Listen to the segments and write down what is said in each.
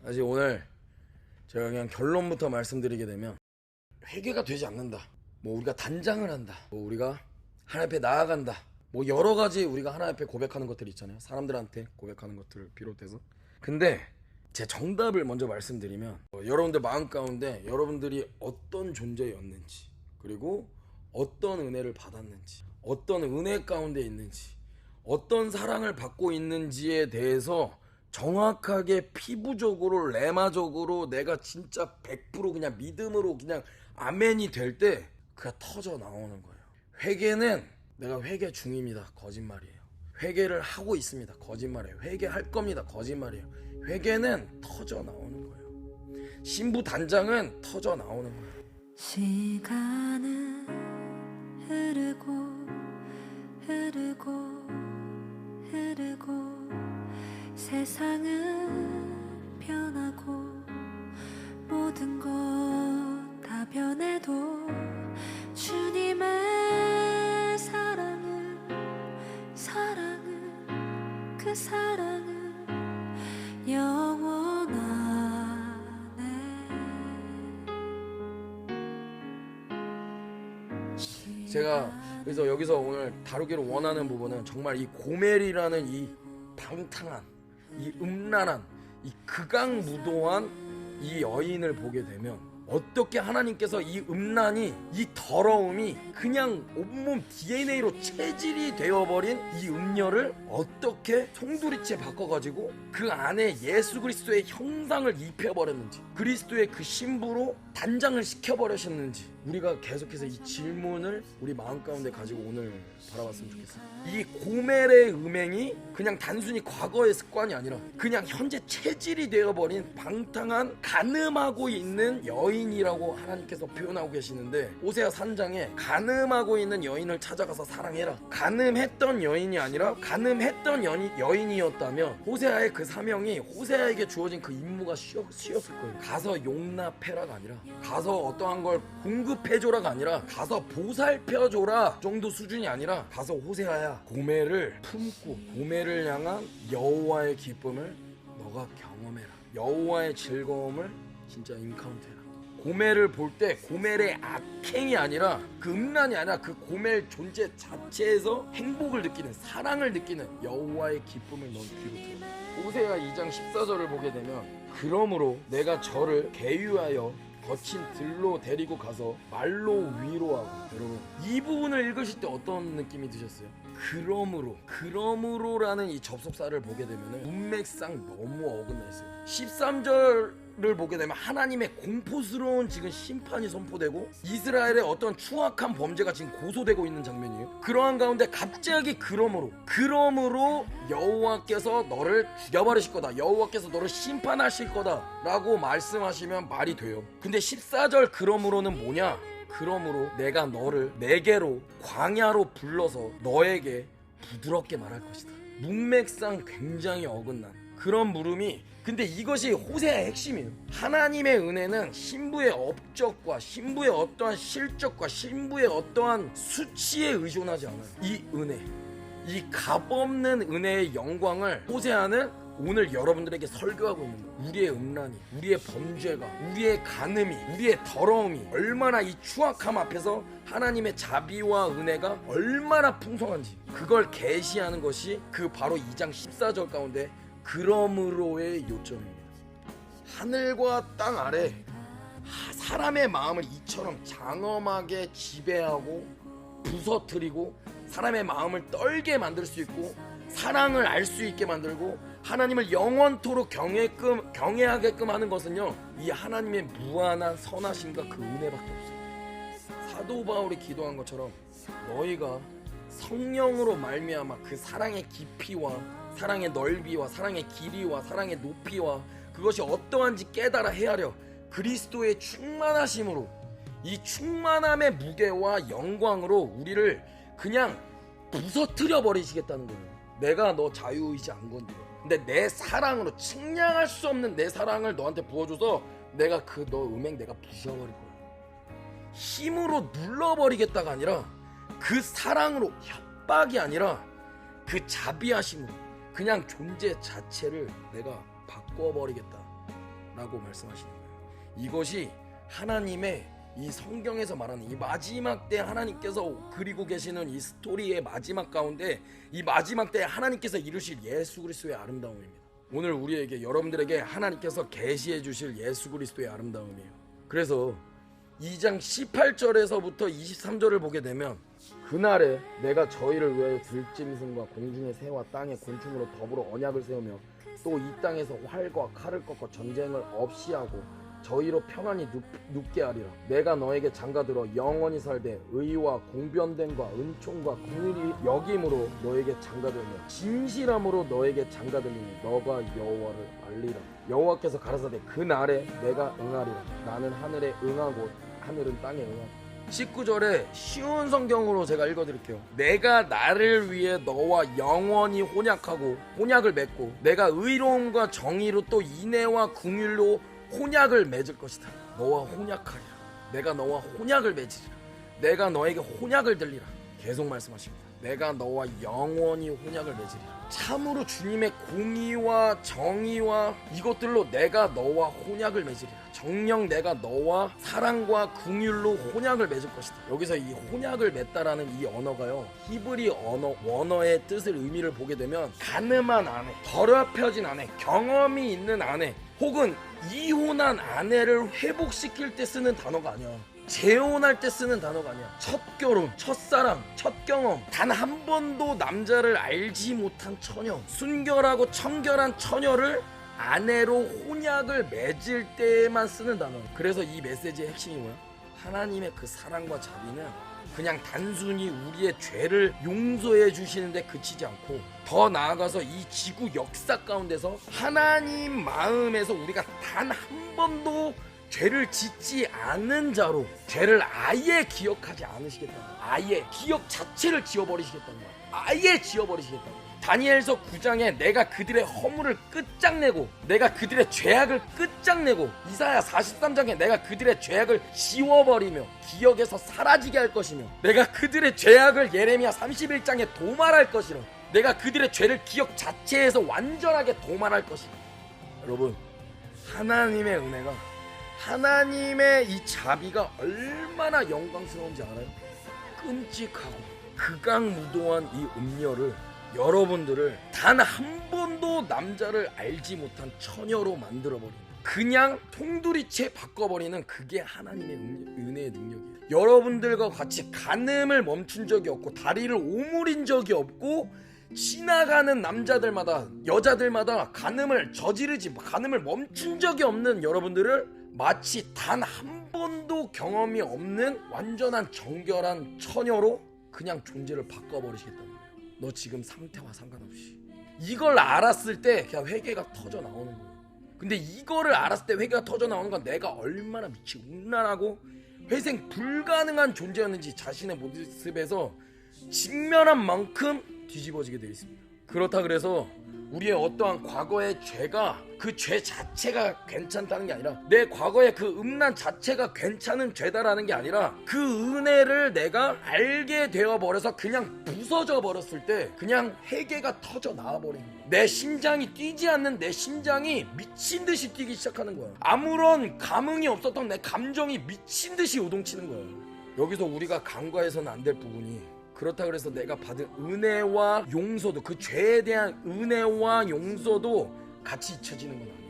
사실 오늘 제가 그냥 결론부터 말씀드리게 되면 회개가 되지 않는다. 뭐 우리가 단장을 한다. 뭐 우리가 하나님 앞에 나아간다. 뭐 여러 가지 우리가 하나님 앞에 고백하는 것들이 있잖아요. 사람들한테 고백하는 것들을 비롯해서. 근데 제 정답을 먼저 말씀드리면 여러분들 마음 가운데 여러분들이 어떤 존재였는지, 그리고 어떤 은혜를 받았는지, 어떤 은혜 가운데 있는지, 어떤 사랑을 받고 있는지에 대해서 정확하게 피부적으로 레마적으로 내가 진짜 100% 그냥 믿음으로 그냥 아멘이 될 때 그가 터져 나오는 거예요. 회개는 내가 회개 중입니다. 거짓말이에요. 회개를 하고 있습니다. 거짓말이에요. 회개할 겁니다. 거짓말이에요. 회개는 터져 나오는 거예요. 신부 단장은 터져 나오는 거예요. 시간은 흐르고 세상은 변하고 모든 것 다 변해도 주님의 사랑은 그 사랑은 영원하네. 제가 그래서 여기서 오늘 다루기를 원하는 부분은 정말 이 고멜이라는 이 방탕한, 이 음란한, 이 극악무도한 이 여인을 보게 되면 어떻게 하나님께서 이 음란이, 이 더러움이 그냥 온몸 DNA로 체질이 되어버린 이 음녀를 어떻게 송두리째 바꿔가지고 그 안에 예수 그리스도의 형상을 입혀버렸는지, 그리스도의 그 신부로 단장을 시켜버리셨는지, 우리가 계속해서 이 질문을 우리 마음 가운데 가지고 오늘 바라봤으면 좋겠어요. 이 고멜의 음행이 그냥 단순히 과거의 습관이 아니라 그냥 현재 체질이 되어버린 방탕한 간음하고 있는 여인이라고 하나님께서 표현하고 계시는데, 호세아 3장에 간음하고 있는 여인을 찾아가서 사랑해라, 간음했던 여인이 아니라 간음했던 여인이었다면 호세아의 그 사명이, 호세아에게 주어진 그 임무가 쉬었을 거예요. 가서 용납해라가 아니라, 가서 어떠한 걸 공급해줘라가 아니라, 가서 보살펴줘라 정도 수준이 아니라, 가서 호세아야, 고멜을 품고 고멜을 향한 여호와의 기쁨을 너가 경험해라, 여호와의 즐거움을 진짜 인카운트해라. 고멜을 볼 때 고멜의 악행이 아니라, 그 음란이 아니라 그 고멜 존재 자체에서 행복을 느끼는, 사랑을 느끼는 여호와의 기쁨을 넌 귀로 들어. 호세아 2장 14절을 보게 되면, 그러므로 내가 저를 계유하여 거친 들로 데리고 가서 말로 위로하고. 여러분, 이 부분을 읽으실 때 어떤 느낌이 드셨어요? 그러므로라는 이 접속사를 보게 되면 문맥상 너무 어긋나 있어요. 13절을 보게 되면 하나님의 공포스러운 지금 심판이 선포되고 이스라엘의 어떤 추악한 범죄가 지금 고소되고 있는 장면이에요. 그러한 가운데 갑자기 그러므로 여호와께서 너를 죽여버리실 거다, 여호와께서 너를 심판하실 거다 라고 말씀하시면 말이 돼요. 근데 14절 그러므로는 뭐냐? 그러므로 내가 너를 내게로 광야로 불러서 너에게 부드럽게 말할 것이다. 문맥상 굉장히 어긋난 그런 물음이, 근데 이것이 호세아의 핵심이에요. 하나님의 은혜는 신부의 업적과 신부의 어떠한 실적과 신부의 어떠한 수치에 의존하지 않아요. 이 은혜, 이 값없는 은혜의 영광을 호세아는 오늘 여러분들에게 설교하고 있는 거예요. 우리의 음란이, 우리의 범죄가, 우리의 간음이, 우리의 더러움이 얼마나 이 추악함 앞에서 하나님의 자비와 은혜가 얼마나 풍성한지, 그걸 계시하는 것이 그 바로 2장 14절 가운데 그러므로의 요점입니다. 하늘과 땅 아래 사람의 마음을 이처럼 장엄하게 지배하고 부서뜨리고 사람의 마음을 떨게 만들 수 있고 사랑을 알 수 있게 만들고 하나님을 영원토록 경외하게끔 하는 것은요, 이 하나님의 무한한 선하심과 그 은혜밖에 없어요. 사도 바울이 기도한 것처럼 너희가 성령으로 말미암아 그 사랑의 깊이와 사랑의 넓이와 사랑의 길이와 사랑의 높이와 그것이 어떠한지 깨달아 헤아려 그리스도의 충만하심으로, 이 충만함의 무게와 영광으로 우리를 그냥 부서뜨려 버리시겠다는 거예요. 내가 너 자유의지 안 건드려. 근데 내 사랑으로, 측량할 수 없는 내 사랑을 너한테 부어줘서 내가 그 너 음행 내가 부셔버릴 거야. 힘으로 눌러버리겠다가 아니라, 그 사랑으로, 협박이 아니라 그 자비하심으로 그냥 존재 자체를 내가 바꿔버리겠다. 라고 말씀하시는 거예요. 이것이 하나님의 이 성경에서 말하는 이 마지막 때 하나님께서 그리고 계시는 이 스토리의 마지막 가운데 이 마지막 때 하나님께서 이루실 예수 그리스도의 아름다움입니다. 오늘 우리에게 여러분들에게 하나님께서 계시해 주실 예수 그리스도의 아름다움이에요. 그래서 2장 18절에서부터 23절을 보게 되면 그날에 내가 저희를 위하여 들짐승과 공중의 새와 땅의 곤충으로 더불어 언약을 세우며 또 이 땅에서 활과 칼을 꺾어 전쟁을 없이 하고 저희로 평안히 눕게 하리라. 내가 너에게 장가들어 영원히 살되 의와 공변됨과 은총과 긍휼이 여김으로 너에게 장가들며 진실함으로 너에게 장가들리니 너가 여호와를 알리라. 여호와께서 가라사대 그날에 내가 응하리라. 나는 하늘에 응하고 하늘은 땅에 응하고. 19절에 쉬운 성경으로 제가 읽어드릴게요. 내가 나를 위해 너와 영원히 혼약하고 혼약을 맺고 내가 의로움과 정의로 또 인애와 긍휼로 혼약을 맺을 것이다. 너와 혼약하리라. 내가 너와 혼약을 맺으리라. 내가 너에게 혼약을 들리라. 계속 말씀하십니다. 내가 너와 영원히 혼약을 맺으리라. 참으로 주님의 공의와 정의와 이것들로 내가 너와 혼약을 맺으리라. 정녕 내가 너와 사랑과 긍휼로 혼약을 맺을 것이다. 여기서 이 혼약을 맺다라는 이 언어가요, 히브리 원어의 뜻을 의미를 보게 되면 가늠한 아내, 더럽혀진 아내, 경험이 있는 아내 혹은 이혼한 아내를 회복시킬 때 쓰는 단어가 아니야. 재혼할 때 쓰는 단어가 아니야. 첫 결혼, 첫사랑, 첫 경험, 단 한 번도 남자를 알지 못한 처녀, 순결하고 청결한 처녀를 아내로 혼약을 맺을 때만 쓰는 단어. 그래서 이 메시지의 핵심이 뭐야? 하나님의 그 사랑과 자비는 그냥 단순히 우리의 죄를 용서해 주시는데 그치지 않고 더 나아가서 이 지구 역사 가운데서 하나님 마음에서 우리가 단 한 번도 죄를 짓지 않은 자로 죄를 아예 기억하지 않으시겠다는 거야. 아예 기억 자체를 지워버리시겠다는 거야. 아예 지워버리시겠다는 거야. 다니엘서 9장에 내가 그들의 허물을 끝장내고 내가 그들의 죄악을 끝장내고 이사야 43장에 내가 그들의 죄악을 지워버리며 기억에서 사라지게 할 것이며 내가 그들의 죄악을 예레미야 31장에 도말할 것이라. 내가 그들의 죄를 기억 자체에서 완전하게 도말할 것이다. 여러분, 하나님의 은혜가, 하나님의 이 자비가 얼마나 영광스러운지 알아요? 끔찍하고 극악무도한 이 음녀를, 여러분들을 단 한 번도 남자를 알지 못한 처녀로 만들어버리는, 그냥 통두리째 바꿔버리는, 그게 하나님의 은혜의 능력이에요. 여러분들과 같이 간음을 멈춘 적이 없고 다리를 오므린 적이 없고 지나가는 남자들마다 여자들마다 간음을 저지르지, 간음을 멈춘 적이 없는 여러분들을 마치 단 한 번도 경험이 없는 완전한 정결한 처녀로 그냥 존재를 바꿔버리시겠다는 거예요. 너 지금 상태와 상관없이. 이걸 알았을 때 그냥 회개가 터져 나오는 거예요. 근데 이거를 알았을 때 회개가 터져 나오는 건 내가 얼마나 미치 음란하고 회생 불가능한 존재였는지 자신의 모습에서 직면한 만큼 뒤집어지게 되어 있습니다. 그렇다 그래서 우리의 어떠한 과거의 죄가 그 죄 자체가 괜찮다는 게 아니라, 내 과거의 그 음란 자체가 괜찮은 죄다라는 게 아니라, 그 은혜를 내가 알게 되어버려서 그냥 부서져 버렸을 때 그냥 회개가 터져 나와버리는 거야. 내 심장이 뛰지 않는 내 심장이 미친듯이 뛰기 시작하는 거야. 아무런 감흥이 없었던 내 감정이 미친듯이 요동치는 거야. 여기서 우리가 간과해서는 안 될 부분이, 그렇다 그래서 내가 받은 은혜와 용서도, 그 죄에 대한 은혜와 용서도 같이 잊혀지는 건 아니에요.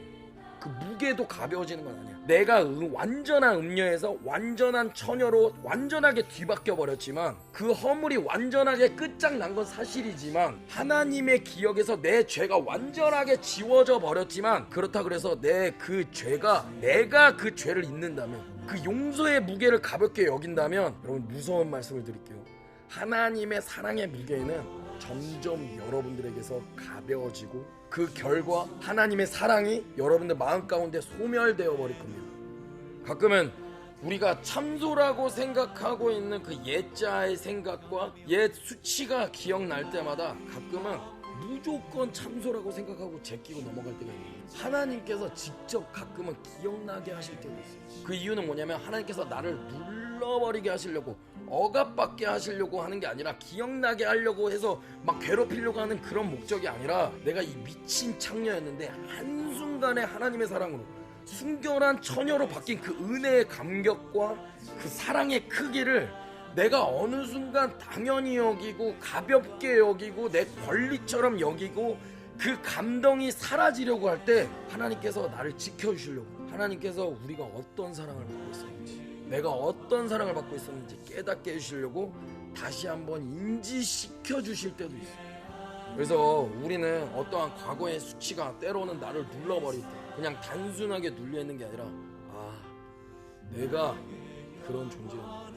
그 무게도 가벼워지는 건 아니야. 내가 완전한 음녀에서 완전한 처녀로 완전하게 뒤바뀌어 버렸지만, 그 허물이 완전하게 끝장난 건 사실이지만, 하나님의 기억에서 내 죄가 완전하게 지워져 버렸지만, 그렇다 그래서 내 그 죄가, 내가 그 죄를 잊는다면, 그 용서의 무게를 가볍게 여긴다면, 여러분 무서운 말씀을 드릴게요. 하나님의 사랑의 무게는 점점 여러분들에게서 가벼워지고 그 결과 하나님의 사랑이 여러분들 마음 가운데 소멸되어 버릴 겁니다. 가끔은 우리가 참소라고 생각하고 있는 그 옛자의 생각과 옛 수치가 기억날 때마다 가끔은 무조건 참소라고 생각하고 제끼고 넘어갈 때가 있는 거예요. 하나님께서 직접 가끔은 기억나게 하실 때가 있어요. 그 이유는 뭐냐면 하나님께서 나를 눌러버리게 하시려고, 억압받게 하시려고 하는 게 아니라, 기억나게 하려고 해서 막 괴롭히려고 하는 그런 목적이 아니라, 내가 이 미친 창녀였는데 한순간에 하나님의 사랑으로 순결한 처녀로 바뀐 그 은혜의 감격과 그 사랑의 크기를 내가 어느 순간 당연히 여기고 가볍게 여기고 내 권리처럼 여기고 그 감동이 사라지려고 할 때 하나님께서 나를 지켜주시려고, 하나님께서 우리가 어떤 사랑을 받고 있었는지, 내가 어떤 사랑을 받고 있었는지 깨닫게 해주시려고 다시 한번 인지시켜 주실 때도 있어요. 그래서 우리는 어떠한 과거의 수치가 때로는 나를 눌러버릴 때 그냥 단순하게 눌려있는 게 아니라, 아, 내가 그런 존재였구나,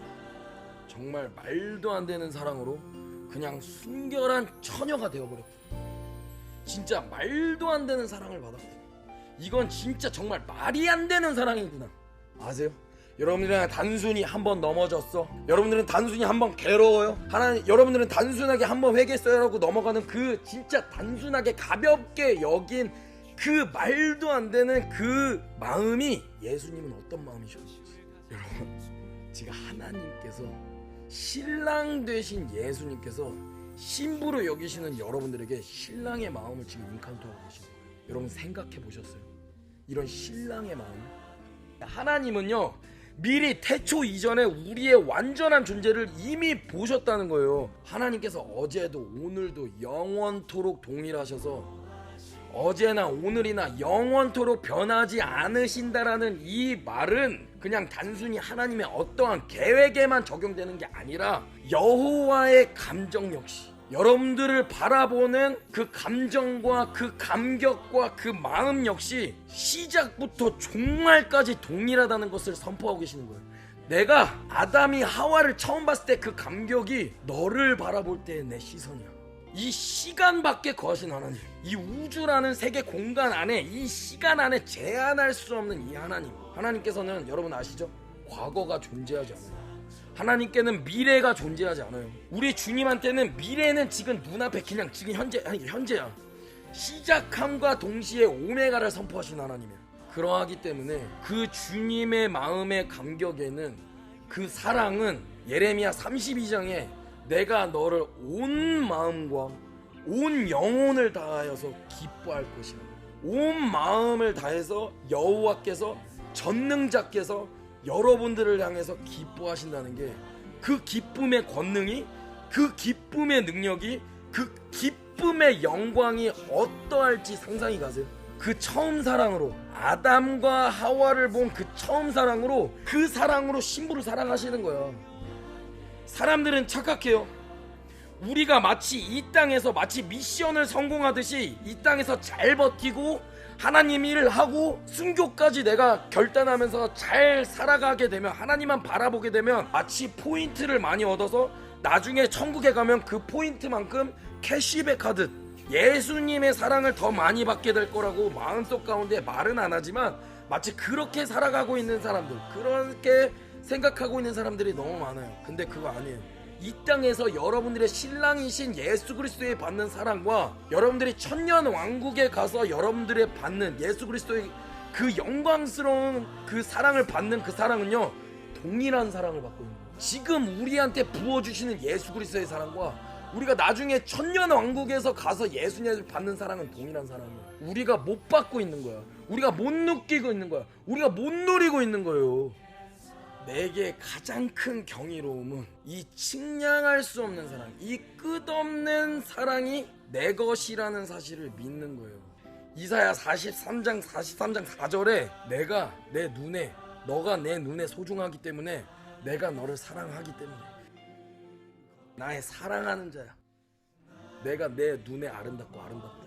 정말 말도 안 되는 사랑으로 그냥 순결한 처녀가 되어버렸구나, 진짜 말도 안 되는 사랑을 받았구나, 이건 진짜 정말 말이 안 되는 사랑이구나. 아세요? 여러분들은 단순히 한번 넘어졌어, 여러분들은 단순히 한번 괴로워요, 여러분들은 단순하게 한번 회개했어요 라고 넘어가는 그 진짜 단순하게 가볍게 여긴 그 말도 안 되는 그 마음이 예수님은 어떤 마음이셨는지. 여러분, 지금 하나님께서, 신랑 되신 예수님께서 신부로 여기시는 여러분들에게 신랑의 마음을 지금 인카운트하고 계시는 거예요. 여러분 생각해 보셨어요? 이런 신랑의 마음. 하나님은요, 미리 태초 이전에 우리의 완전한 존재를 이미 보셨다는 거예요. 하나님께서 어제도 오늘도 영원토록 동일하셔서 어제나 오늘이나 영원토록 변하지 않으신다라는 이 말은 그냥 단순히 하나님의 어떠한 계획에만 적용되는 게 아니라 여호와의 감정 역시, 여러분들을 바라보는 그 감정과 그 감격과 그 마음 역시 시작부터 종말까지 동일하다는 것을 선포하고 계시는 거예요. 내가 아담이 하와를 처음 봤을 때 그 감격이 너를 바라볼 때의 내 시선이야. 이 시간 밖에 거하신 하나님, 이 우주라는 세계 공간 안에, 이 시간 안에 제한할 수 없는 이 하나님, 하나님께서는 여러분 아시죠? 과거가 존재하지 않아요. 하나님께는 미래가 존재하지 않아요. 우리 주님한테는 미래는 지금 눈앞에 그냥 지금 현재야. 시작함과 동시에 오메가를 선포하신 하나님이에요. 그러하기 때문에 그 주님의 마음의 감격에는, 그 사랑은 예레미야 32장에 내가 너를 온 마음과 온 영혼을 다하여서 기뻐할 것이라, 온 마음을 다해서 여호와께서, 전능자께서 여러분들을 향해서 기뻐하신다는 게, 그 기쁨의 권능이, 그 기쁨의 능력이, 그 기쁨의 영광이 어떠할지 상상이 가세요? 그 처음 사랑으로, 아담과 하와를 본 그 처음 사랑으로, 그 사랑으로 신부를 사랑하시는 거야. 사람들은 착각해요. 우리가 마치 이 땅에서 마치 미션을 성공하듯이 이 땅에서 잘 버티고 하나님 일을 하고 순교까지 내가 결단하면서 잘 살아가게 되면, 하나님만 바라보게 되면 마치 포인트를 많이 얻어서 나중에 천국에 가면 그 포인트만큼 캐시백 하듯 예수님의 사랑을 더 많이 받게 될 거라고 마음속 가운데 말은 안 하지만 마치 그렇게 살아가고 있는 사람들, 그렇게 생각하고 있는 사람들이 너무 많아요. 근데 그거 아니에요. 이 땅에서 여러분들의 신랑이신 예수 그리스도에 받는 사랑과 여러분들이 천년 왕국에 가서 여러분들의 받는 예수 그리스도의 그 영광스러운 그 사랑을 받는 그 사랑은요, 동일한 사랑을 받고 있는 거예요. 지금 우리한테 부어주시는 예수 그리스도의 사랑과 우리가 나중에 천년 왕국에서 가서 예수님을 받는 사랑은 동일한 사랑이에요. 우리가 못 받고 있는 거야. 우리가 못 느끼고 있는 거야. 우리가 못 누리고 있는 거예요. 내게 가장 큰 경이로움은 이 측량할 수 없는 사랑, 이 끝없는 사랑이 내 것이라는 사실을 믿는 거예요. 이사야 43장 4절에 내가 내 눈에, 너가 내 눈에 소중하기 때문에 내가 너를 사랑하기 때문에 나의 사랑하는 자야. 내가 내 눈에 아름답고 아름답다.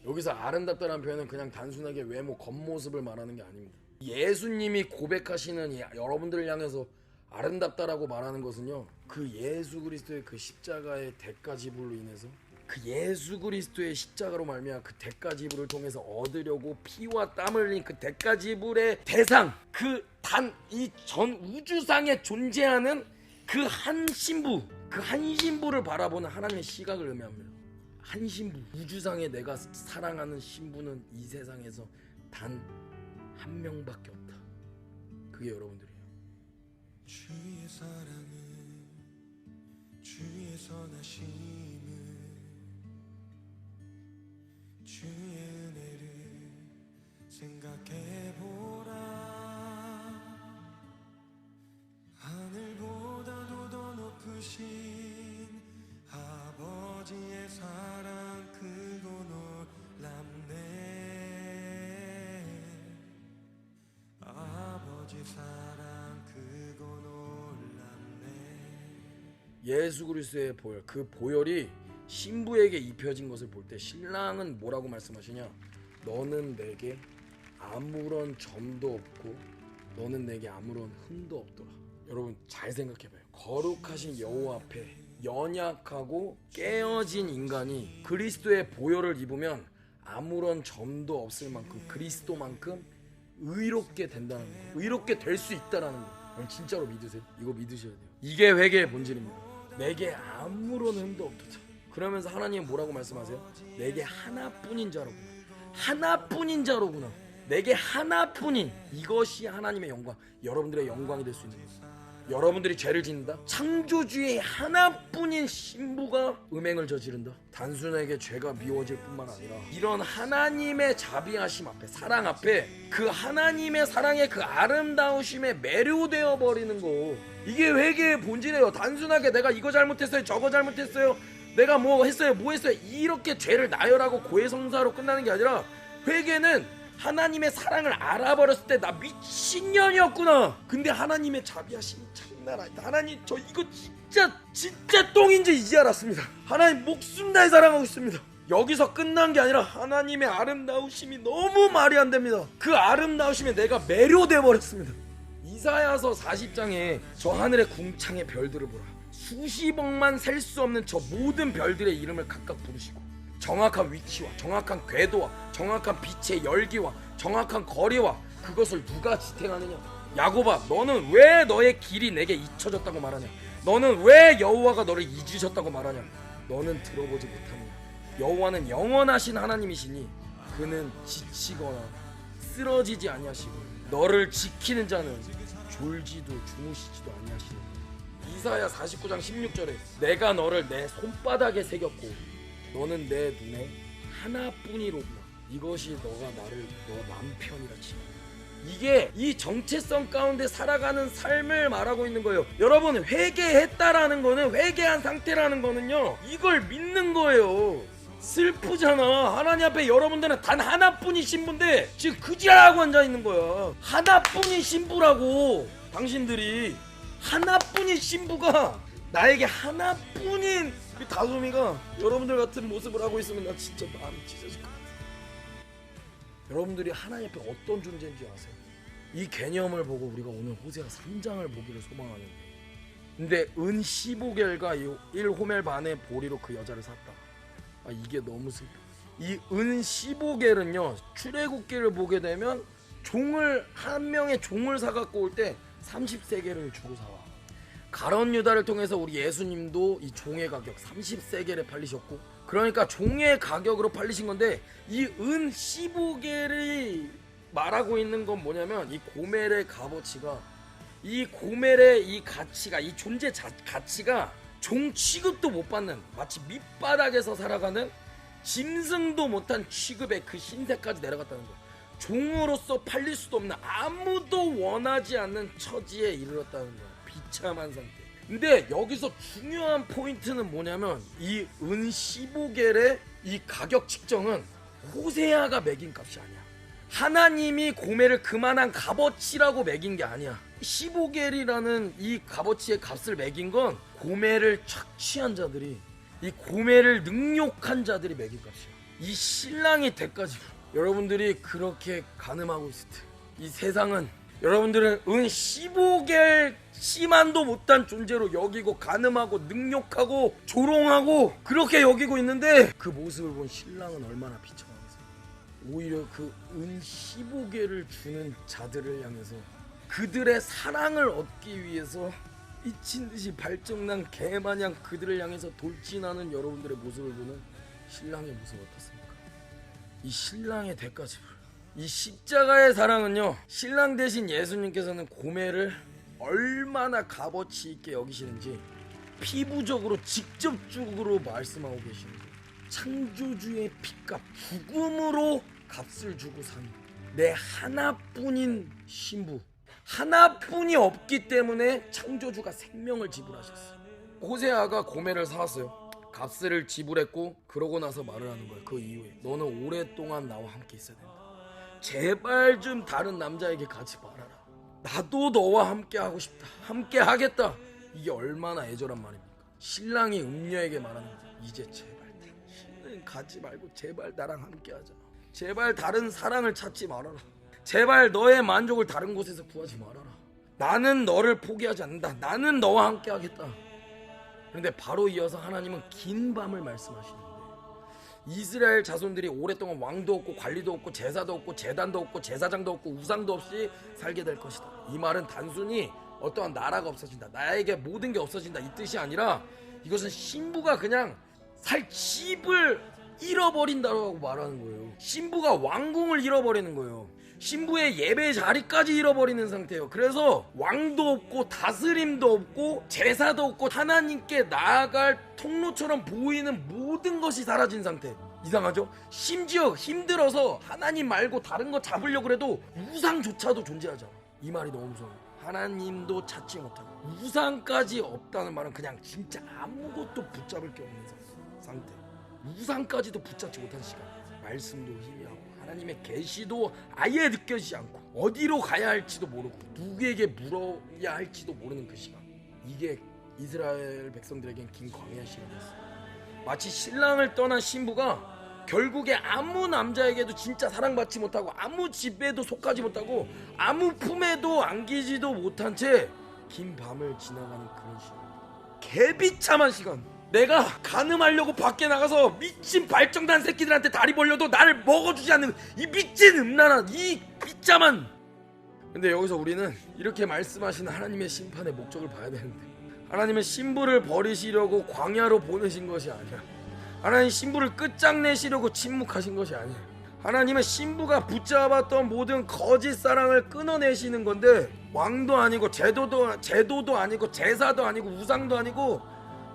여기서 아름답다라는 표현은 그냥 단순하게 외모, 겉모습을 말하는 게 아닙니다. 예수님이 고백하시는 여러분들을 향해서 아름답다라고 말하는 것은요, 그 예수 그리스도의 그 십자가의 대가 지불로 인해서, 그 예수 그리스도의 십자가로 말미암아 그 대가 지불을 통해서 얻으려고 피와 땀을 흘린 그 대가 지불의 대상, 그 단 이 전 우주상에 존재하는 그 한 신부, 그 한 신부를 바라보는 하나님의 시각을 의미합니다. 한 신부, 우주상에 내가 사랑하는 신부는 이 세상에서 단 한 명밖에 없다. 그게 여러분들이에요. 주의 사랑은, 주의 선하심은, 주의 은혜를 생각해보라. 하늘보다도 더 높으신 아버지의 사랑 크고 놀랍네. 아버지 사랑 크고 놀랍네. 예수 그리스도의 보혈, 그 보혈이 신부에게 입혀진 것을 볼 때 신랑은 뭐라고 말씀하시냐? 너는 내게 아무런 점도 없고 너는 내게 아무런 흠도 없더라. 여러분 잘 생각해봐요. 거룩하신 여호와 앞에 연약하고 깨어진 인간이 그리스도의 보혈을 입으면 아무런 점도 없을 만큼 그리스도만큼 의롭게 된다는 거예요. 의롭게 될 수 있다라는 거예요. 여러분 진짜로 믿으세요? 이거 믿으셔야 돼요. 이게 회개의 본질입니다. 내게 아무런 흠도 없도다. 그러면서 하나님은 뭐라고 말씀하세요? 내게 하나뿐인 자로구나. 하나뿐인 자로구나. 내게 하나뿐인, 이것이 하나님의 영광, 여러분들의 영광이 될 수 있는 거예요. 여러분들이 죄를 짓는다? 창조주의 하나뿐인 신부가 음행을 저지른다? 단순하게 죄가 미워질 뿐만 아니라 이런 하나님의 자비하심 앞에, 사랑 앞에 그 하나님의 사랑의 그 아름다우심에 매료되어 버리는 거, 이게 회개의 본질이에요. 단순하게 내가 이거 잘못했어요, 저거 잘못했어요, 내가 뭐 했어요, 뭐 했어요, 이렇게 죄를 나열하고 고해성사로 끝나는 게 아니라, 회개는 하나님의 사랑을 알아버렸을 때 나 미친년이었구나. 근데 하나님의 자비하심이 장난 아니다. 하나님 저 이거 진짜 똥인지 이제 알았습니다. 하나님 목숨 다해 사랑하고 있습니다. 여기서 끝난 게 아니라 하나님의 아름다우심이 너무 말이 안 됩니다. 그 아름다우심에 내가 매료돼 버렸습니다. 이사야서 40장에 저 하늘의 궁창의 별들을 보라. 수십억만 셀 수 없는 저 모든 별들의 이름을 각각 부르시고 정확한 위치와 정확한 궤도와 정확한 빛의 열기와 정확한 거리와 그것을 누가 지탱하느냐. 야곱아, 너는 왜 너의 길이 내게 잊혀졌다고 말하냐? 너는 왜 여호와가 너를 잊으셨다고 말하냐? 너는 들어보지 못하느냐? 여호와는 영원하신 하나님이시니 그는 지치거나 쓰러지지 아니하시고 너를 지키는 자는 졸지도 주무시지도 아니하시니. 이사야 49장 16절에 내가 너를 내 손바닥에 새겼고 너는 내 눈에 하나뿐이로구나. 이것이 너가 나를 너 남편이라 치고. 이게 이 정체성 가운데 살아가는 삶을 말하고 있는 거예요. 여러분, 회개했다라는 거는, 회개한 상태라는 거는요, 이걸 믿는 거예요. 슬프잖아. 하나님 앞에 여러분들은 단 하나뿐인 신부인데 지금 그지랄하고 앉아있는 거야. 하나뿐인 신부라고. 당신들이 하나뿐인 신부가, 나에게 하나뿐인 우리 다솜이가 여러분들 같은 모습을 하고 있으면 나 진짜 마음이 찢어질 것 같아. 여러분들이 하나님 앞에 어떤 존재인지 아세요? 이 개념을 보고 우리가 오늘 호세아 3장을 보기를 소망하는데, 근데 은 15겔과 1호멜 반의 보리로 그 여자를 샀다. 아, 이게 너무 슬퍼. 이 은 15겔은요, 출애굽기를 보게 되면 종을, 한 명의 종을 사갖고 올 때 30세겔을 주고 사와. 가룟 유다를 통해서 우리 예수님도 이 종의 가격 30세겔에 팔리셨고, 그러니까 종의 가격으로 팔리신 건데, 이 은 15겔이 말하고 있는 건 뭐냐면, 이 고멜의 값어치가, 이 고멜의 이 가치가, 이 존재 가치가 종 취급도 못 받는, 마치 밑바닥에서 살아가는 짐승도 못한 취급의 그 신세까지 내려갔다는 거야. 종으로서 팔릴 수도 없는, 아무도 원하지 않는 처지에 이르렀다는 거야. 비참한 상태. 근데 여기서 중요한 포인트는 뭐냐면, 이 은 15겔의 이 가격 측정은 호세아가 매긴 값이 아니야. 하나님이 고멜을 그만한 값어치라고 매긴 게 아니야. 15겔이라는 이 값어치의 값을 매긴 건 고멜을 착취한 자들이, 이 고멜을 능욕한 자들이 매긴 값이야. 이 신랑이 때까지 여러분들이 그렇게 간음하고 있을 때, 이 세상은 여러분들은 은 15겔 씨만도 못한 존재로 여기고 간음하고 능욕하고 조롱하고 그렇게 여기고 있는데, 그 모습을 본 신랑은 얼마나 비참하겠어요. 오히려 그 은 15겔을 주는 자들을 향해서, 그들의 사랑을 얻기 위해서 미친듯이 발정난 개마냥 그들을 향해서 돌진하는 여러분들의 모습을 보는 신랑의 모습 어떻습니까? 이 신랑의 대가집을, 이 십자가의 사랑은요, 신랑 대신 예수님께서는 고멜을 얼마나 값어치 있게 여기시는지 피부적으로 직접적으로 말씀하고 계시는 거예요. 창조주의 피값, 죽음으로 값을 주고 산 내 하나뿐인 신부, 하나뿐이 없기 때문에 창조주가 생명을 지불하셨어요. 호세아가 고멜을 사왔어요. 값을 지불했고 그러고 나서 말을 하는 거예요. 그 이후에 너는 오랫동안 나와 함께 있어야 된다. 제발 좀 다른 남자에게 가지 말아라. 나도 너와 함께 하고 싶다. 함께 하겠다. 이게 얼마나 애절한 말입니까? 신랑이 음녀에게 말하는 거죠. 이제 제발 당신은 가지 말고 제발 나랑 함께 하자. 제발 다른 사랑을 찾지 말아라. 제발 너의 만족을 다른 곳에서 구하지 말아라. 나는 너를 포기하지 않는다. 나는 너와 함께 하겠다. 그런데 바로 이어서 하나님은 긴 밤을 말씀하시는데 이스라엘 자손들이 오랫동안 왕도 없고 관리도 없고 제사도 없고 제단도 없고 제사장도 없고 우상도 없이 살게 될 것이다. 이 말은 단순히 어떠한 나라가 없어진다, 나에게 모든 게 없어진다 이 뜻이 아니라 이것은 신부가 그냥 살 집을 잃어버린다고 말하는 거예요. 신부가 왕궁을 잃어버리는 거예요. 신부의 예배 자리까지 잃어버리는 상태예요. 그래서 왕도 없고 다스림도 없고 제사도 없고 하나님께 나아갈 통로처럼 보이는 모든 것이 사라진 상태. 이상하죠? 심지어 힘들어서 하나님 말고 다른 거 잡으려고 해도 우상조차도 존재하지 않아. 이 말이 너무 무서워요. 하나님도 찾지 못하고 우상까지 없다는 말은 그냥 진짜 아무것도 붙잡을 게 없는 상태. 우상까지도 붙잡지 못한 시간. 말씀도 희미하고 하나님의 계시도 아예 느껴지지 않고 어디로 가야 할지도 모르고 누구에게 물어야 할지도 모르는 그 시간. 이게 이스라엘 백성들에겐 긴 광야 시간이었어요. 마치 신랑을 떠난 신부가 결국에 아무 남자에게도 진짜 사랑받지 못하고 아무 집에도 속하지 못하고 아무 품에도 안기지도 못한 채 긴 밤을 지나가는 그런 시간. 개비참한 시간. 내가 간음하려고 밖에 나가서 미친 발정단 새끼들한테 다리 벌려도 나를 먹어주지 않는 이 미친 음란한 이 비참한. 근데 여기서 우리는 이렇게 말씀하시는 하나님의 심판의 목적을 봐야 되는데 하나님은 신부를 버리시려고 광야로 보내신 것이 아니야. 하나님 신부를 끝장내시려고 침묵하신 것이 아니에요. 하나님은 신부가 붙잡았던 모든 거짓 사랑을 끊어내시는 건데 왕도 아니고 제도도 아니고 제사도 아니고 우상도 아니고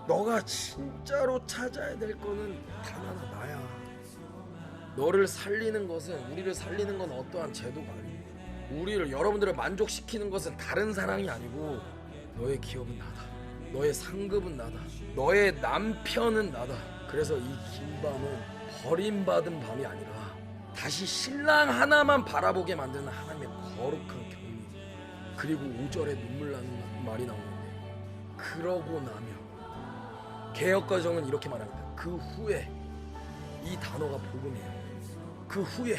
너가 진짜로 찾아야 될 거는 단 하나 나야. 너를 살리는 것은 우리를 살리는 건 어떠한 제도가 아니고 우리를 여러분들을 만족시키는 것은 다른 사랑이 아니고 너의 기업은 나다. 너의 상급은 나다. 너의 남편은 나다. 그래서 이 긴 밤은 버림받은 밤이 아니라 다시 신랑 하나만 바라보게 만드는 하나님의 거룩한 경륜. 그리고 5절에 눈물 나는 말이 나오는데 그러고 나면 개역가정은 이렇게 말합니다. 그 후에 이 단어가 복음이에요. 그 후에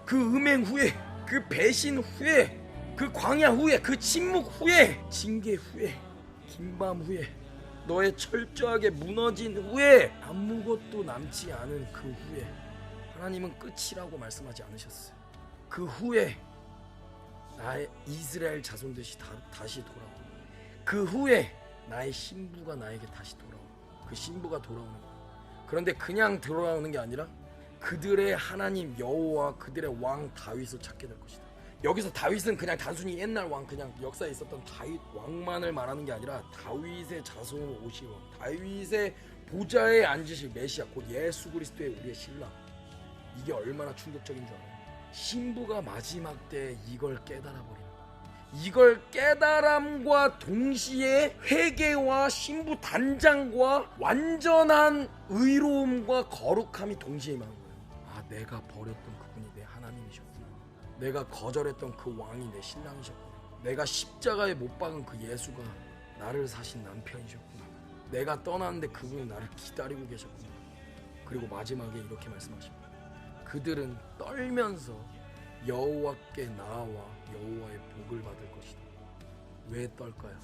그 음행 후에 그 배신 후에 그 광야 후에 그 침묵 후에 징계 후에 긴 밤 후에 너의 철저하게 무너진 후에 아무것도 남지 않은 그 후에 하나님은 끝이라고 말씀하지 않으셨어요. 그 후에 나의 이스라엘 자손들이 다시 돌아오고 그 후에 나의 신부가 나에게 다시 돌아오고 그 신부가 돌아오는 거예요. 그런데 그냥 돌아오는 게 아니라 그들의 하나님 여호와 그들의 왕 다윗을 찾게 될 것이다. 여기서 다윗은 그냥 단순히 옛날 왕 그냥 역사에 있었던 다윗 왕만을 말하는 게 아니라 다윗의 자손으로 오실 왕, 다윗의 보좌에 앉으실 메시아 곧 예수 그리스도의 우리의 신랑. 이게 얼마나 충격적인 줄 알아요? 신부가 마지막 때 이걸 깨달아 버리는 거예요. 이걸 깨달음과 동시에 회개와 신부 단장과 완전한 의로움과 거룩함이 동시에 임하는 거예요. 아, 내가 버렸던 그분이 내 하나님이셨구나. 내가 거절했던 그 왕이 내 신랑이셨구나. 내가 십자가에 못 박은 그 예수가 나를 사신 남편이셨구나. 내가 떠났는데 그분이 나를 기다리고 계셨구나. 그리고 마지막에 이렇게 말씀하십니다. 그들은 떨면서 여호와께 나아와 여호와의 복을 받을 것이다. 왜 떨까요?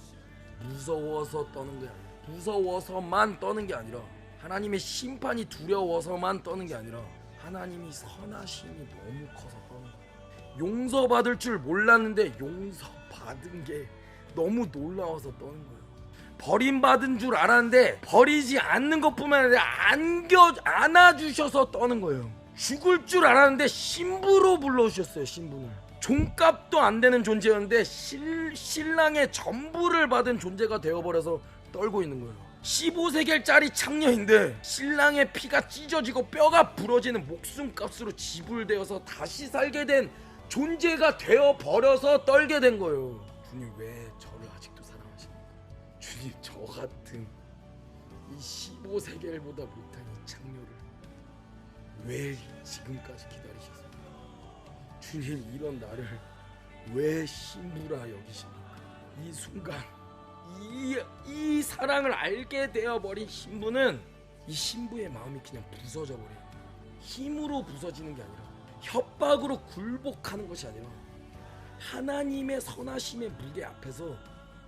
무서워서 떠는 게 아니라 무서워서만 떠는 게 아니라 하나님의 심판이 두려워서만 떠는 게 아니라 하나님이 선하심이 너무 커서 떠는 거예요. 용서받을 줄 몰랐는데 용서받은 게 너무 놀라워서 떠는 거예요. 버림받은 줄 알았는데 버리지 않는 것뿐만 아니라 안아주셔서 떠는 거예요. 죽을 줄 알았는데 신부로 불러주셨어요. 신부는 종값도 안 되는 존재였는데 신랑의 전부를 받은 존재가 되어버려서 떨고 있는 거예요. 15세겔짜리 창녀인데 신랑의 피가 찢어지고 뼈가 부러지는 목숨값으로 지불되어서 다시 살게 된 존재가 되어 버려서 떨게 된 거예요. 주님 왜 저를 아직도 사랑하십니까? 주님 저 같은 이 15세겔보다 못한 이 창녀를 왜 지금까지 기다리셨습니까? 주님 이런 나를 왜 신부라 여기십니까? 이 순간 이 사랑을 알게 되어버린 신부는 이 신부의 마음이 그냥 부서져 버려요. 힘으로 부서지는 게 아니라 협박으로 굴복하는 것이 아니라 하나님의 선하심의 무게 앞에서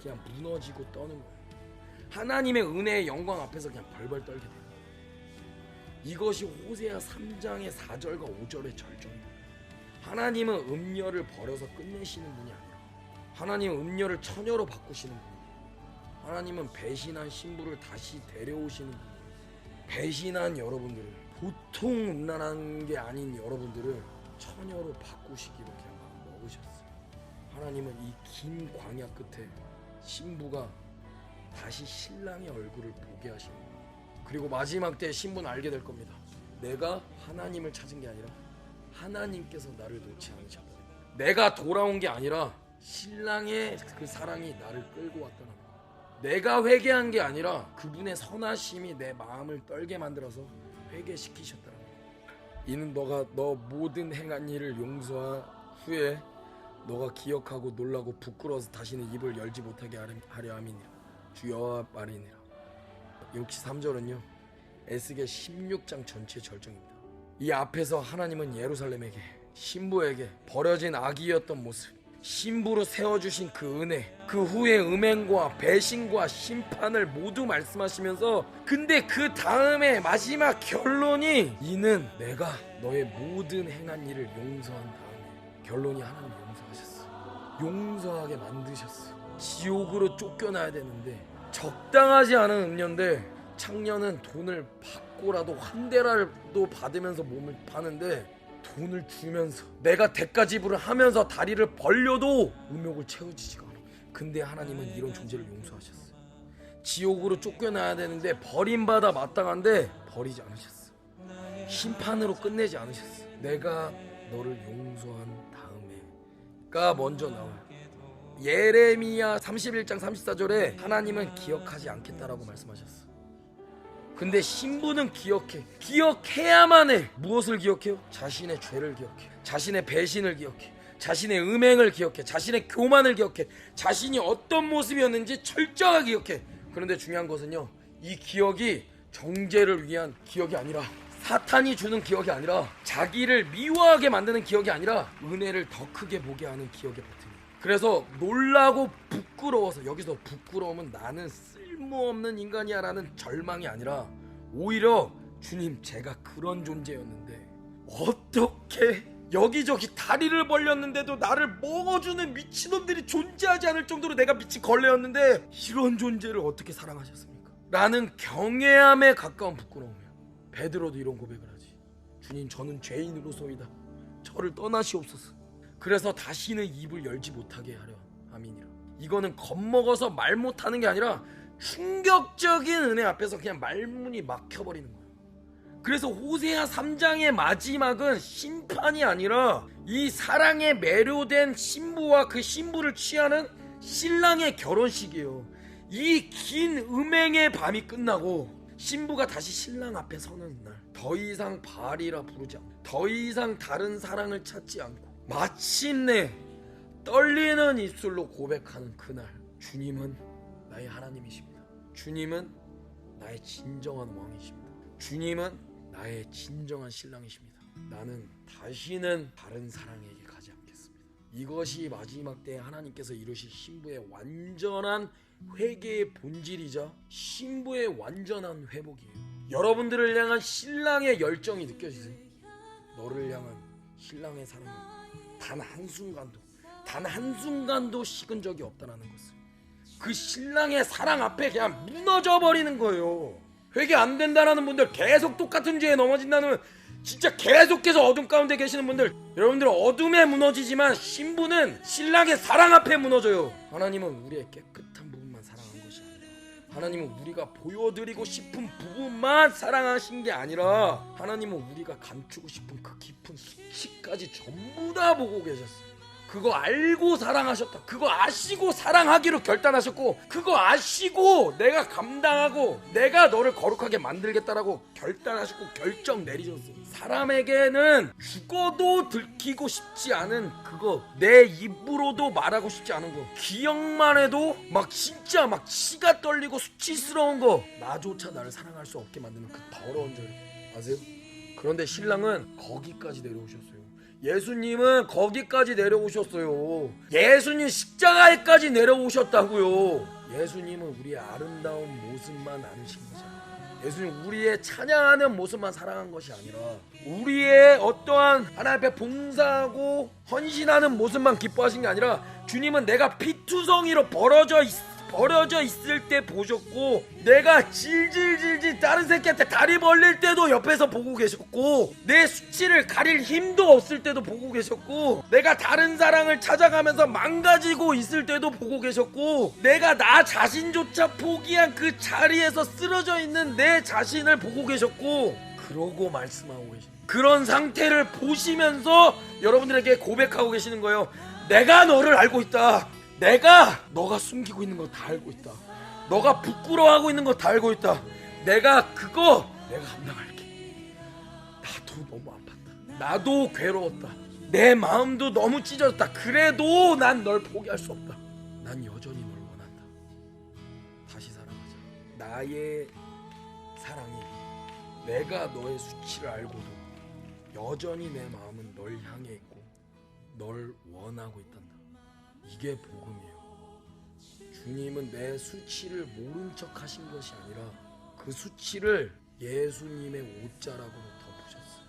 그냥 무너지고 떠는 거예요. 하나님의 은혜의 영광 앞에서 그냥 벌벌 떨게 돼요. 이것이 호세아 3장의 4절과 5절의 절정입니다. 하나님은 음녀를 버려서 끝내시는 분이 아니라 하나님은 음녀를 처녀로 바꾸시는 분이에요. 하나님은 배신한 신부를 다시 데려오시는 분이에요. 배신한 여러분들을, 보통 음란한 게 아닌 여러분들을 처녀로 바꾸시기로 그냥 마음 먹으셨어요. 하나님은 이 긴 광야 끝에 신부가 다시 신랑의 얼굴을 보게 하시는 거예요. 그리고 마지막 때 신부는 알게 될 겁니다. 내가 하나님을 찾은 게 아니라 하나님께서 나를 놓지 않으셨다. 내가 돌아온 게 아니라 신랑의 그 사랑이 나를 끌고 왔다는 거예요. 내가 회개한 게 아니라 그분의 선하심이 내 마음을 떨게 만들어서 회개시키셨다는 거예요. 이는 너가 너 모든 행한 일을 용서한 후에 너가 기억하고 놀라고 부끄러워서 다시는 입을 열지 못하게 하려 함이니라. 주 여호와 말이니라. 63절은요 에스겔 16장 전체 절정입니다. 이 앞에서 하나님은 예루살렘에게, 신부에게 버려진 아기였던 모습, 신부로 세워주신 그 은혜, 그 후에 음행과 배신과 심판을 모두 말씀하시면서, 근데 그 다음에 마지막 결론이 이는 내가 너의 모든 행한 일을 용서한 다음에, 결론이 하나님 용서하셨어. 용서하게 만드셨어. 지옥으로 쫓겨나야 되는데 적당하지 않은 음녀인데 창녀는 돈을 받고라도 환대라도 받으면서 몸을 파는데 돈을 주면서 내가 대가 지불을 하면서 다리를 벌려도 음욕을 채워지지가 않아. 근데 하나님은 이런 존재를 용서하셨어요. 지옥으로 쫓겨나야 되는데 버림받아 마땅한데 버리지 않으셨어. 심판으로 끝내지 않으셨어. 내가 너를 용서한 다음에가 먼저 나와요. 예레미야 31장 34절에 하나님은 기억하지 않겠다라고 말씀하셨어. 근데 신부는 기억해야만 해. 무엇을 기억해요? 자신의 죄를 기억해, 자신의 배신을 기억해, 자신의 음행을 기억해, 자신의 교만을 기억해, 자신이 어떤 모습이었는지 철저하게 기억해. 그런데 중요한 것은요, 이 기억이 정죄를 위한 기억이 아니라, 사탄이 주는 기억이 아니라, 자기를 미워하게 만드는 기억이 아니라 은혜를 더 크게 보게 하는 기억의 버튼이에요. 그래서 놀라고 부끄러워서, 여기서 부끄러움은 나는 쓸모없는 인간이야 라는 절망이 아니라 오히려 주님 제가 그런 존재였는데 어떻게 여기저기 다리를 벌렸는데도 나를 먹어주는 미친놈들이 존재하지 않을 정도로 내가 미친 걸레였는데 이런 존재를 어떻게 사랑하셨습니까? 라는 경외함에 가까운 부끄러움이에요. 베드로도 이런 고백을 하지. 주님 저는 죄인으로소이다. 저를 떠나시옵소서. 그래서 다시는 입을 열지 못하게 하려 함이니라. 이거는 겁먹어서 말 못하는 게 아니라 충격적인 은혜 앞에서 그냥 말문이 막혀버리는 거예요. 그래서 호세아 3장의 마지막은 심판이 아니라 이 사랑에 매료된 신부와 그 신부를 취하는 신랑의 결혼식이에요. 이 긴 음행의 밤이 끝나고 신부가 다시 신랑 앞에 서는 날, 더 이상 바알이라 부르지 않고 더 이상 다른 사랑을 찾지 않고 마침내 떨리는 입술로 고백하는 그날, 주님은 나의 하나님이십니다. 주님은 나의 진정한 왕이십니다. 주님은 나의 진정한 신랑이십니다. 나는 다시는 다른 사랑에게 가지 않겠습니다. 이것이 마지막 때에 하나님께서 이루실 신부의 완전한 회개의 본질이자 신부의 완전한 회복이에요. 여러분들을 향한 신랑의 열정이 느껴지세요? 너를 향한 신랑의 사랑은 단 한순간도 식은 적이 없다는 것을, 그 신랑의 사랑 앞에 그냥 무너져 버리는 거예요. 회개 안 된다라는 분들, 계속 똑같은 죄에 넘어진다는, 진짜 계속해서 어둠 가운데 계시는 분들, 여러분들 어둠에 무너지지만 신부는 신랑의 사랑 앞에 무너져요. 하나님은 우리의 깨끗한 부분만 사랑한 것이 아니라 하나님은 우리가 보여드리고 싶은 부분만 사랑하신 게 아니라 하나님은 우리가 감추고 싶은 그 깊은 수치까지 전부 다 보고 계셨어요. 그거 알고 사랑하셨다. 그거 아시고 사랑하기로 결단하셨고, 그거 아시고 내가 감당하고 내가 너를 거룩하게 만들겠다라고 결단하셨고 결정 내리셨어요. 사람에게는 죽어도 들키고 싶지 않은 그거, 내 입으로도 말하고 싶지 않은 거, 기억만 해도 막 진짜 막 치가 떨리고 수치스러운 거, 나조차 나를 사랑할 수 없게 만드는 그 더러운 죄 아세요? 그런데 신랑은 거기까지 내려오셨어요. 예수님은 거기까지 내려오셨어요. 예수님 십자가에까지 내려오셨다고요. 예수님은 우리의 아름다운 모습만 아르신 거죠. 예수님 우리의 찬양하는 모습만 사랑한 것이 아니라 우리의 어떠한 하나님 앞에 봉사하고 헌신하는 모습만 기뻐하신 게 아니라 주님은 내가 피투성이로 벌어져 있을 때 보셨고, 내가 질질질질 다른 새끼한테 다리 벌릴 때도 옆에서 보고 계셨고, 내 수치를 가릴 힘도 없을 때도 보고 계셨고, 내가 다른 사랑을 찾아가면서 망가지고 있을 때도 보고 계셨고, 내가 나 자신조차 포기한 그 자리에서 쓰러져 있는 내 자신을 보고 계셨고, 그러고 말씀하고 계신 그런 상태를 보시면서 여러분들에게 고백하고 계시는 거예요. 내가 너를 알고 있다. 내가 너가 숨기고 있는 거 다 알고 있다. 너가 부끄러워하고 있는 거 다 알고 있다. 내가 감당할게. 나도 너무 아팠다. 나도 괴로웠다. 내 마음도 너무 찢어졌다. 그래도 난 널 포기할 수 없다. 난 여전히 널 원한다. 다시 사랑하자. 나의 사랑이, 내가 너의 수치를 알고도 여전히 내 마음은 널 향해 있고 널 원하고 있단다. 이게 복음이에요. 주님은 내 수치를 모른 척 하신 것이 아니라 그 수치를 예수님의 옷자락으로 덮으셨어요.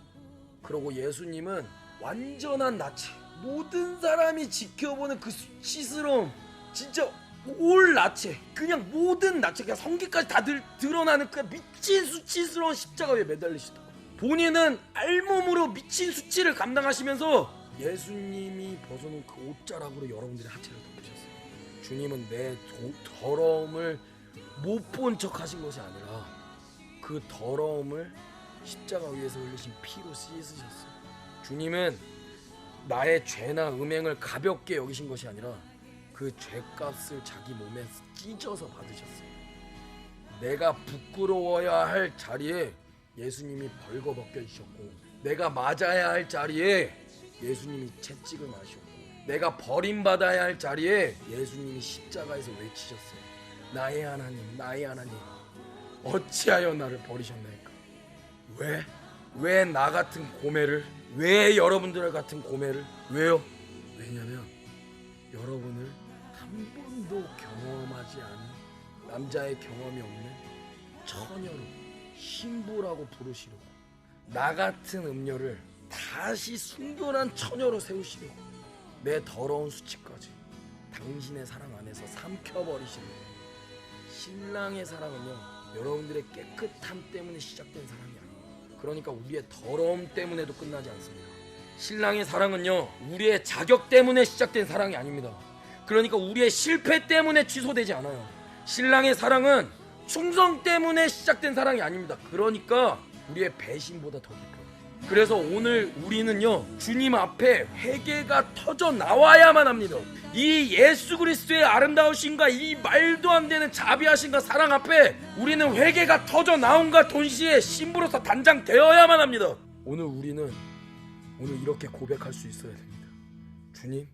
그리고 예수님은 완전한 나체, 모든 사람이 지켜보는 그 수치스러움, 진짜 올 나체, 그냥 모든 나체, 그냥 성기까지 다 드러나는 그 미친 수치스러운 십자가 위에 매달리시다. 본인은 알몸으로 미친 수치를 감당하시면서 예수님이 벗어놓은 그 옷자락으로 여러분들의 하체를 덮으셨어요. 주님은 내 더러움을 못 본 척 하신 것이 아니라 그 더러움을 십자가 위에서 흘리신 피로 씻으셨어요. 주님은 나의 죄나 음행을 가볍게 여기신 것이 아니라 그 죄값을 자기 몸에 찢어서 받으셨어요. 내가 부끄러워야 할 자리에 예수님이 벌거벗겨 주셨고, 내가 맞아야 할 자리에 예수님이 채찍을 맞으셨고, 내가 버림받아야 할 자리에 예수님이 십자가에서 외치셨어요. 나의 하나님, 나의 하나님, 어찌하여 나를 버리셨나이까? 왜 나 같은 고매를, 왜 여러분들 같은 고매를, 왜요? 왜냐면 여러분을 한 번도 경험하지 않은, 남자의 경험이 없는 처녀로, 신부라고 부르시려고, 나 같은 음녀를 다시 순결한 처녀로 세우시려고 내 더러운 수치까지 당신의 사랑 안에서 삼켜버리시려고. 신랑의 사랑은요, 여러분들의 깨끗함 때문에 시작된 사랑이 아니에요. 그러니까 우리의 더러움 때문에도 끝나지 않습니다. 신랑의 사랑은요, 우리의 자격 때문에 시작된 사랑이 아닙니다. 그러니까 우리의 실패 때문에 취소되지 않아요. 신랑의 사랑은 충성 때문에 시작된 사랑이 아닙니다. 그러니까 우리의 배신보다 더 깊어요. 그래서 오늘 우리는요, 주님 앞에 회개가 터져 나와야만 합니다. 이 예수 그리스도의 아름다우심과 이 말도 안 되는 자비하심과 사랑 앞에 우리는 회개가 터져 나온과 동시에 신부로서 단장되어야만 합니다. 우리는 오늘 이렇게 고백할 수 있어야 됩니다. 주님,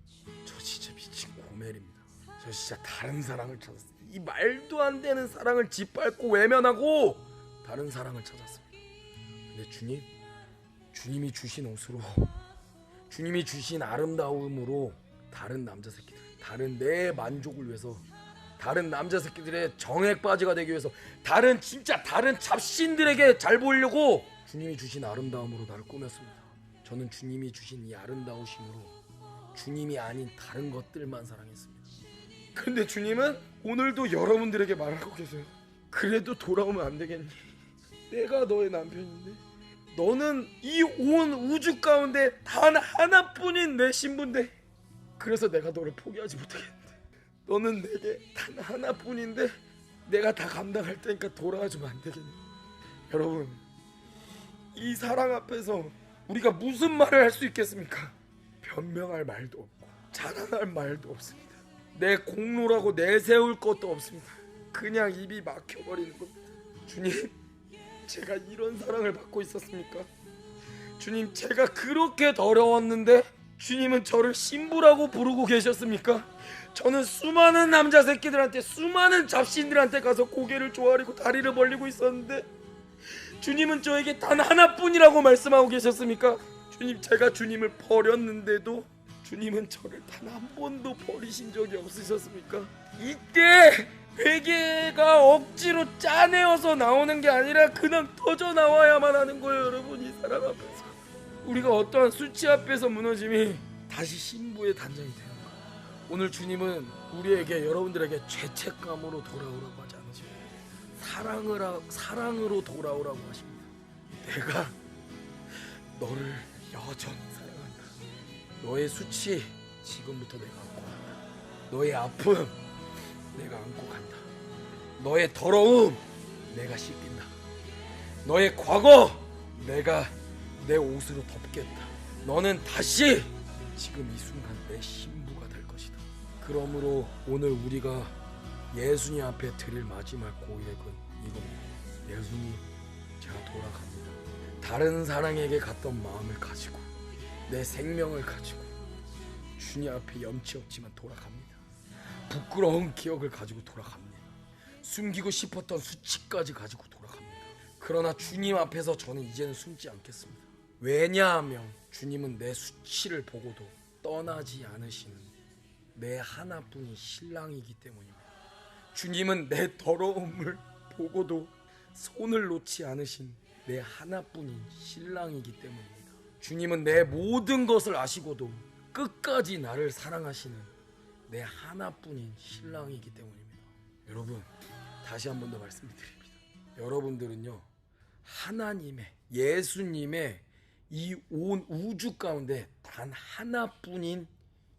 저 진짜 미친 고멜입니다. 저 진짜 다른 사랑을 찾았어요. 이 말도 안 되는 사랑을 짓밟고 외면하고 다른 사랑을 찾았습니다. 근데 주님이 주신 옷으로, 주님이 주신 아름다움으로 다른 남자 새끼들, 다른 내 만족을 위해서, 다른 남자 새끼들의 정액바지가 되기 위해서, 다른 잡신들에게 잘 보이려고 주님이 주신 아름다움으로 나를 꾸몄습니다. 저는 주님이 주신 이 아름다우심으로 주님이 아닌 다른 것들만 사랑했습니다. 근데 주님은 오늘도 여러분들에게 말하고 계세요. 그래도 돌아오면 안 되겠니? 내가 너의 남편인데, 너는 이 온 우주 가운데 단 하나뿐인 내 신부인데, 그래서 내가 너를 포기하지 못하겠는데, 너는 내게 단 하나뿐인데 내가 다 감당할 테니까 돌아와주면 안 되겠니? 여러분, 이 사랑 앞에서 우리가 무슨 말을 할 수 있겠습니까? 변명할 말도 없고 자랑할 말도 없습니다. 내 공로라고 내세울 것도 없습니다. 그냥 입이 막혀버리는 겁니다. 주님, 제가 이런 사랑을 받고 있었습니까? 주님, 제가 그렇게 더러웠는데 주님은 저를 신부라고 부르고 계셨습니까? 저는 수많은 남자 새끼들한테, 수많은 잡신들한테 가서 고개를 조아리고 다리를 벌리고 있었는데 주님은 저에게 단 하나뿐이라고 말씀하고 계셨습니까? 주님, 제가 주님을 버렸는데도 주님은 저를 단 한 번도 버리신 적이 없으셨습니까? 이때 회개가 억지로 짜내어서 나오는 게 아니라 그냥 터져 나와야만 하는 거예요. 여러분, 이 사랑 앞에서 우리가 어떠한 수치 앞에서 무너짐이 다시 신부의 단장이 되는 거예요. 오늘 주님은 우리에게, 여러분들에게 죄책감으로 돌아오라고 하지 않으십니다. 사랑으로 돌아오라고 하십니다. 내가 너를 여전히 사랑한다. 너의 수치 지금부터 내가 안고 간다. 너의 아픔 내가 안고 간다. 너의 더러움 내가 씻긴다. 너의 과거 내가 내 옷으로 덮겠다. 너는 다시 지금 이 순간 내 신부가 될 것이다. 그러므로 오늘 우리가 예수님 앞에 드릴 마지막 고백은 이겁니다. 예수님, 제가 돌아갑니다. 다른 사랑에게 갔던 마음을 가지고, 내 생명을 가지고 주님 앞에 염치 없지만 돌아갑니다. 부끄러운 기억을 가지고 돌아갑니다. 숨기고 싶었던 수치까지 가지고 돌아갑니다. 그러나 주님 앞에서 저는 이제는 숨지 않겠습니다. 왜냐하면 주님은 내 수치를 보고도 떠나지 않으시는 내 하나뿐인 신랑이기 때문입니다. 주님은 내 더러움을 보고도 손을 놓지 않으신 내 하나뿐인 신랑이기 때문입니다. 주님은 내 모든 것을 아시고도 끝까지 나를 사랑하시는 내 하나뿐인 신랑이기 때문입니다. 여러분, 다시 한 번 더 말씀드립니다. 여러분들은요, 하나님의, 예수님의 이 온 우주 가운데 단 하나뿐인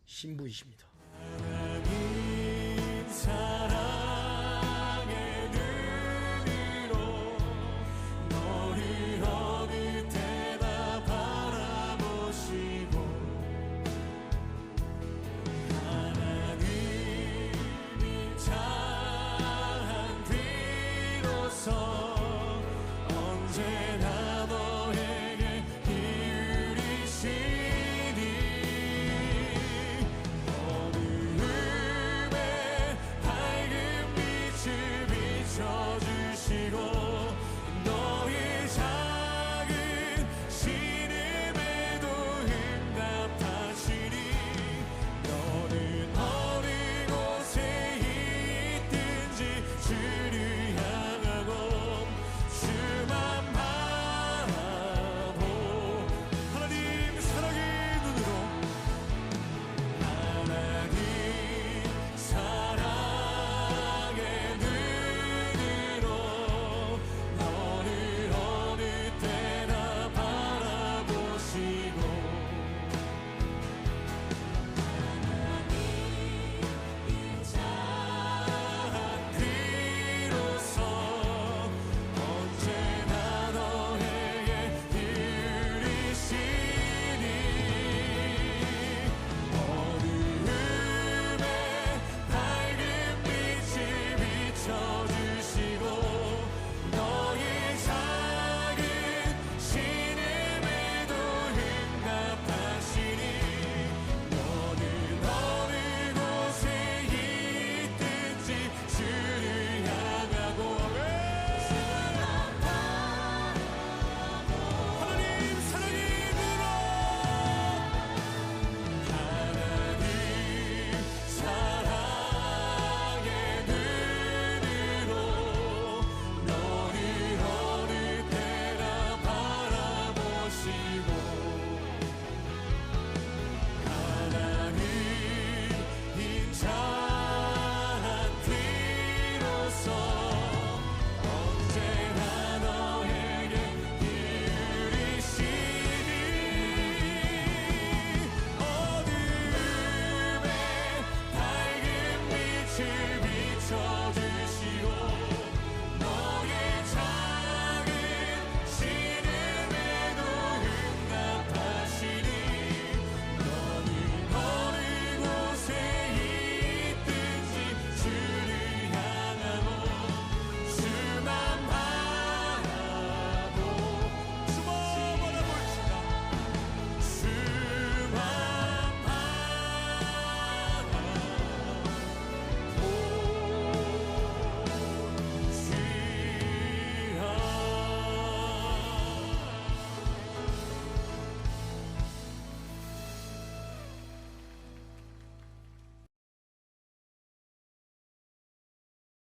신부이십니다.